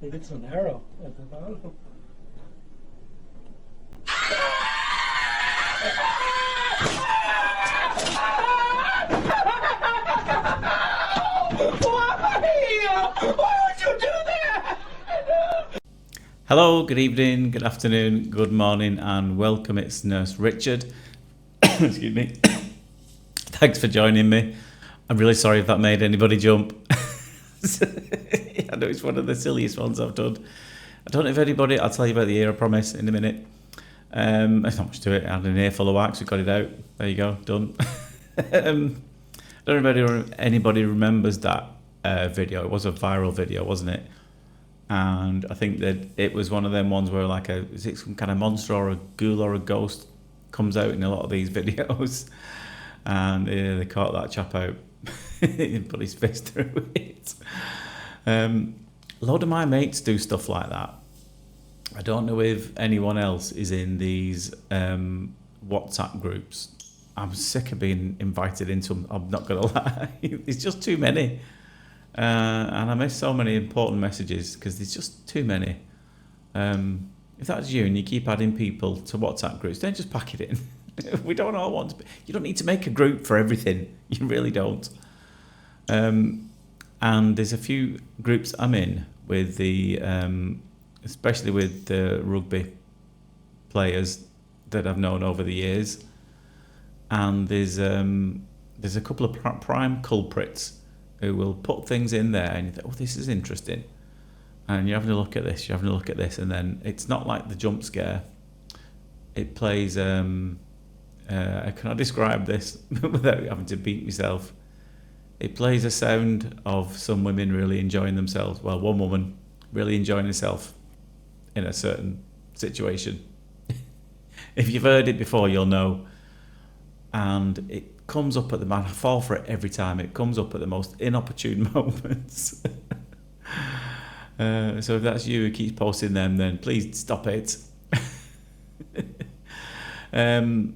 Maybe it's an arrow at the bottom. Why would you do that? Hello, good evening, good afternoon, good morning, and welcome. It's Nurse Richard. Excuse me. Thanks for joining me. I'm really sorry if that made anybody jump. I know it's one of the silliest ones I've done. I don't know if anybody, I'll tell you about the ear, I promise, in a minute. There's not much to it. I had an ear full of wax, we got it out. There you go, done. I don't know if anybody remembers that video. It was a viral video, wasn't it? And I think that it was one of them ones where is it some kind of monster or a ghoul or a ghost comes out in a lot of these videos. And they caught that chap out and put his fist through it. A lot of my mates do stuff like that. I don't know if anyone else is in these WhatsApp groups. I'm sick of being invited into them, I'm not going to lie. It's just too many. And I miss so many important messages because there's just too many. If that's you and you keep adding people to WhatsApp groups, then just pack it in. We don't all want to. You don't need to make a group for everything. You really don't. And there's a few groups I'm in with the, especially with the rugby players that I've known over the years. And there's a couple of prime culprits who will put things in there and you think, oh, this is interesting. And you're having a look at this, and then it's not like the jump scare. It plays, can I describe this without having to beat myself? It plays a sound of some women really enjoying themselves. Well, one woman really enjoying herself in a certain situation. If you've heard it before, you'll know. And it comes up at I fall for it every time. It comes up at the most inopportune moments. So if that's you who keeps posting them, then please stop it. You'll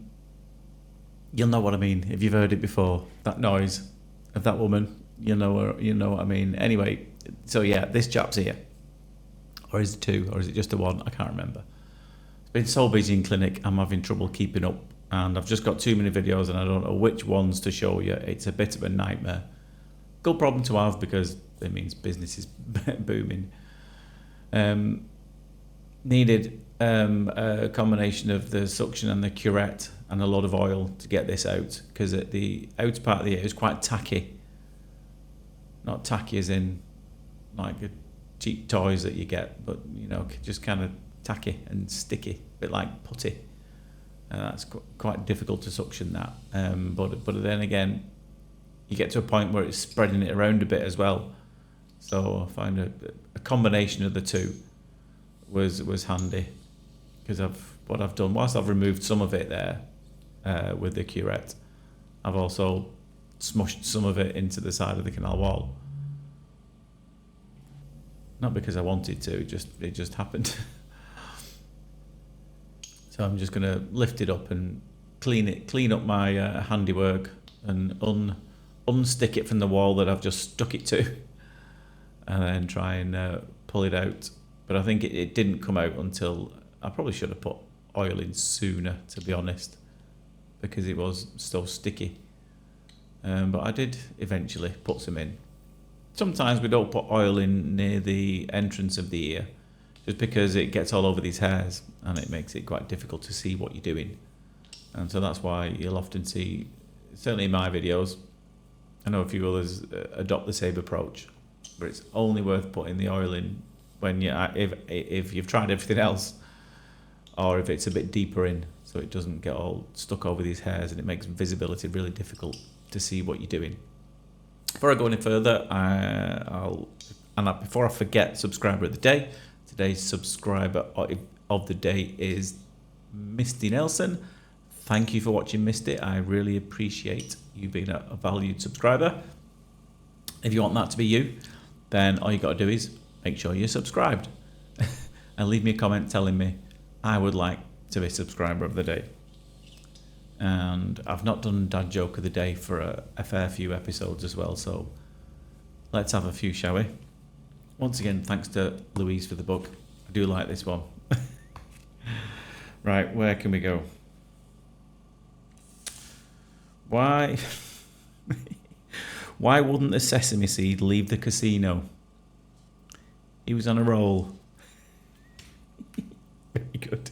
know what I mean if you've heard it before. That noise of that woman, you know what I mean. Anyway, so yeah, this chap's here. Or is it two? Or is it just a one? I can't remember. It's been so busy in clinic, I'm having trouble keeping up. And I've just got too many videos and I don't know which ones to show you. It's a bit of a nightmare. Good problem to have because it means business is booming. Needed a combination of the suction and the curette and a lot of oil to get this out because the outer part of the ear is quite tacky. Not tacky as in like a cheap toys that you get, but just kind of tacky and sticky, a bit like putty. That's quite difficult to suction that. But then again, you get to a point where it's spreading it around a bit as well. So I find a combination of the two was handy because what I've done, whilst I've removed some of it there with the curette, I've also smushed some of it into the side of the canal wall. Not because I wanted to, it just happened. So I'm just going to lift it up and clean up my handiwork and unstick it from the wall that I've just stuck it to, and then try and pull it out. But I think it didn't come out until I probably should have put oil in sooner, to be honest, because it was so sticky. But I did eventually put some in. Sometimes we don't put oil in near the entrance of the ear, just because it gets all over these hairs and it makes it quite difficult to see what you're doing. And so that's why you'll often see, certainly in my videos, I know a few others adopt the same approach, but it's only worth putting the oil in when if you've tried everything else, or if it's a bit deeper in, so it doesn't get all stuck over these hairs and it makes visibility really difficult to see what you're doing. Before I go any further, before I forget, subscriber of the day. Today's subscriber of the day is Misty Nelson. Thank you for watching, Misty. I really appreciate you being a valued subscriber. If you want that to be you, then all you got to do is make sure you're subscribed and leave me a comment telling me I would like to be subscriber of the day. And I've not done dad joke of the day for a fair few episodes as well, so let's have a few, shall we? Once again, thanks to Louise for the book. I do like this one. Right, where can we go? Why wouldn't the sesame seed leave the casino? He was on a roll. Very good.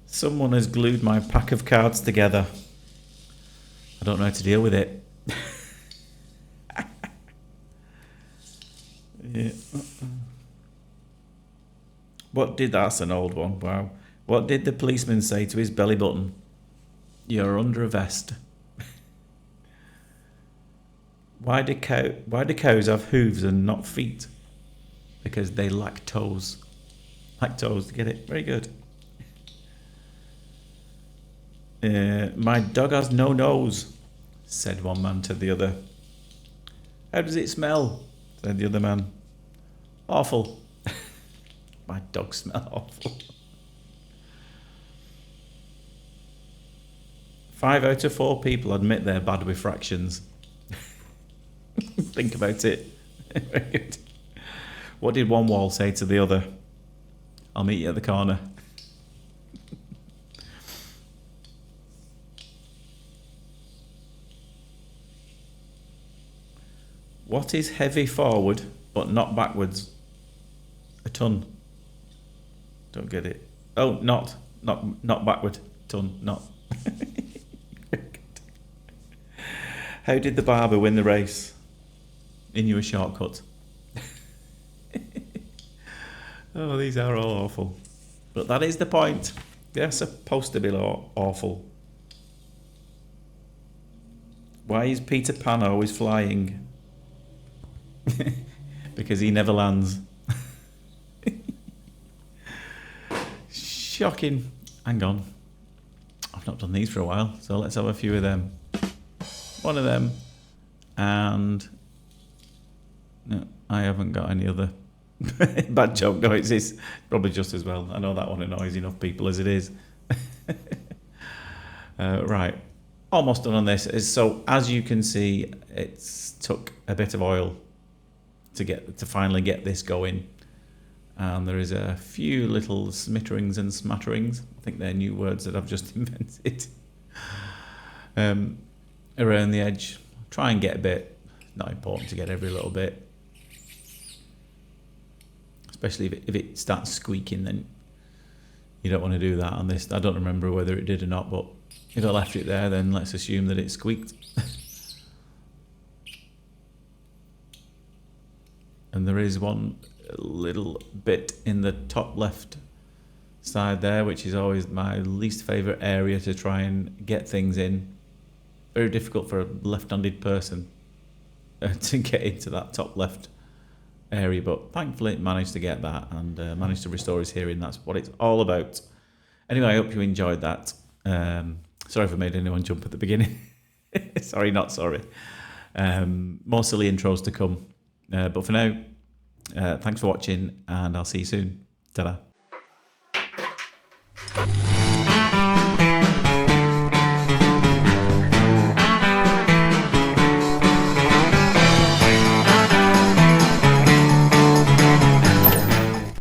Someone has glued my pack of cards together. I don't know how to deal with it. Yeah. That's an old one, wow. What did the policeman say to his belly button? You're under a vest. Why do cows have hooves and not feet? Because they lack toes. Lack toes, get it? Very good. My dog has no nose, said one man to the other. How does it smell? Said the other man. Awful. My dog smells awful. 5 out of 4 people admit they're bad with fractions. Think about it. Very good. What did one wall say to the other? I'll meet you at the corner. What is heavy forward but not backwards? A ton. Don't get it. Oh, not backward. Ton, not. How did the barber win the race? He knew a shortcut. Oh, these are all awful. But that is the point. They're supposed to be awful. Why is Peter Pan always flying? Because he never lands. Shocking. Hang on. I've not done these for a while, so let's have a few of them. One of them. And... no, I haven't got any other. Bad joke. No, it's probably just as well. I know that one annoys enough people as it is. Right. Almost done on this. So, as you can see, it's took a bit of oil to finally get this going. And there is a few little smitterings and smatterings. I think they're new words that I've just invented. Around the edge. Try and get a bit. Not important to get every little bit. Especially if it starts squeaking, then you don't want to do that on this. I don't remember whether it did or not, but if I left it there, then let's assume that it squeaked. And there is one little bit in the top left side there, which is always my least favourite area to try and get things in. Very difficult for a left-handed person to get into that top left area, but thankfully managed to get that and managed to restore his hearing. That's what it's all about. Anyway, I hope you enjoyed that. Sorry if I made anyone jump at the beginning. Sorry, not sorry. More silly intros to come. But for now, thanks for watching, and I'll see you soon. Ta-da.